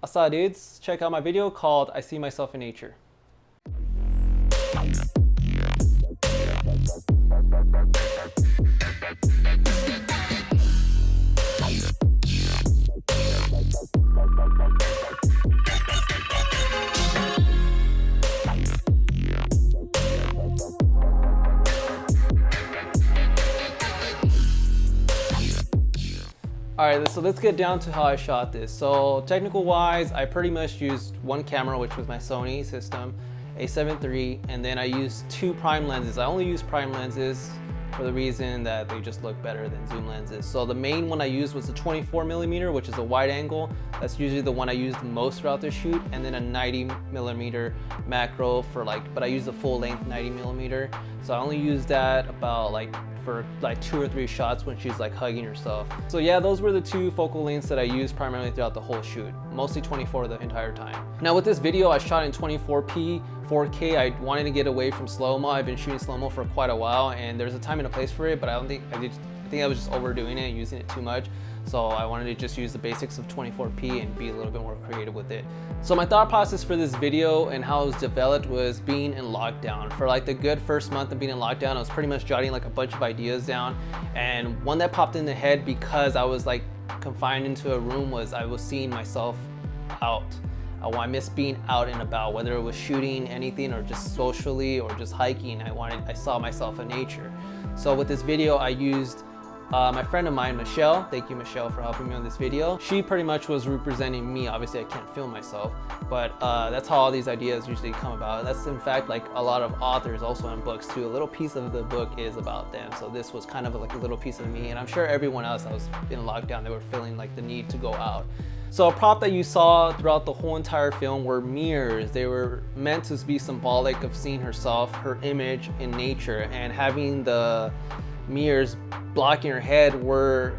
Asa dudes, check out my video called I See Myself in Nature. Alright, so let's get down to how I shot this. So technical wise, I pretty much used one camera, which was my Sony system, a7 III, and then I used two prime lenses. I only use prime lenses for the reason that they just look better than zoom lenses. So the main one I used was a 24mm, which is a wide angle. That's usually the one I use the most throughout the shoot, and then a 90mm macro for but I use the full length 90mm. So I only use that about for 2 or 3 shots when she's hugging herself. So yeah, those were the two focal lengths that I used primarily throughout the whole shoot, mostly 24 the entire time. Now with this video, I shot in 24p 4K. I wanted to get away from slow-mo. I've been shooting slow-mo for quite a while, and there's a time and a place for it, but I think I was just overdoing it and using it too much. So I wanted to just use the basics of 24p and be a little bit more creative with it. So my thought process for this video and how it was developed was being in lockdown. For the good first month of being in lockdown, I was pretty much jotting a bunch of ideas down. And one that popped in the head because I was confined into a room was I was seeing myself out. I miss being out and about, whether it was shooting anything or just socially or just hiking. I saw myself in nature. So with this video, I used my friend of mine, Michelle. Thank you, Michelle, for helping me on this video. She pretty much was representing me. Obviously, I can't film myself, but that's how all these ideas usually come about. That's in fact a lot of authors also in books too. A little piece of the book is about them. So this was kind of a little piece of me, and I'm sure everyone else that was in lockdown, they were feeling the need to go out. So a prop that you saw throughout the whole entire film were mirrors. They were meant to be symbolic of seeing herself, her image in nature, and having the mirrors blocking her head were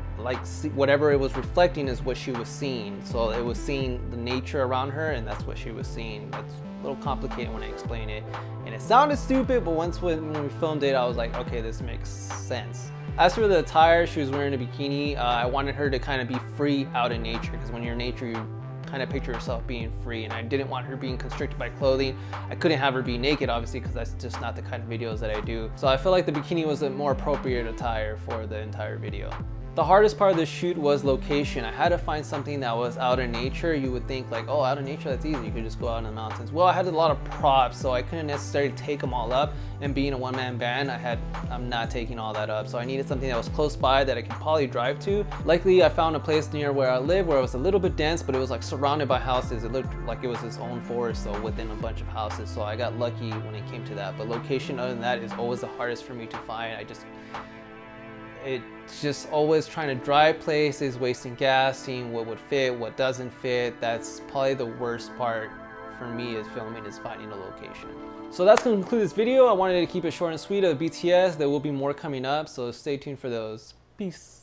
whatever it was reflecting is what she was seeing. So it was seeing the nature around her, and that's what she was seeing. That's a little complicated when I explain it, and it sounded stupid, but when we filmed it, I was like, okay, this makes sense. As for the attire, she was wearing a bikini. I wanted her to kind of be free out in nature, because when you're in nature, you kind of picture yourself being free, and I didn't want her being constricted by clothing. I couldn't have her be naked, obviously, because that's just not the kind of videos that I do. So I feel like the bikini was a more appropriate attire for the entire video. The hardest part of the shoot was location. I had to find something that was out in nature. You would think oh, out in nature, that's easy. You could just go out in the mountains. Well, I had a lot of props, so I couldn't necessarily take them all up. And being a one-man band, I'm not taking all that up. So I needed something that was close by that I could probably drive to. Luckily, I found a place near where I live where it was a little bit dense, but it was surrounded by houses. It looked like it was its own forest, so within a bunch of houses. So I got lucky when it came to that. But location, other than that, is always the hardest for me to find. It's just always trying to drive places, wasting gas, seeing what would fit, what doesn't fit. That's probably the worst part for me is filming, is finding a location. So that's going to conclude this video. I wanted to keep it short and sweet of BTS. There will be more coming up, so stay tuned for those. Peace.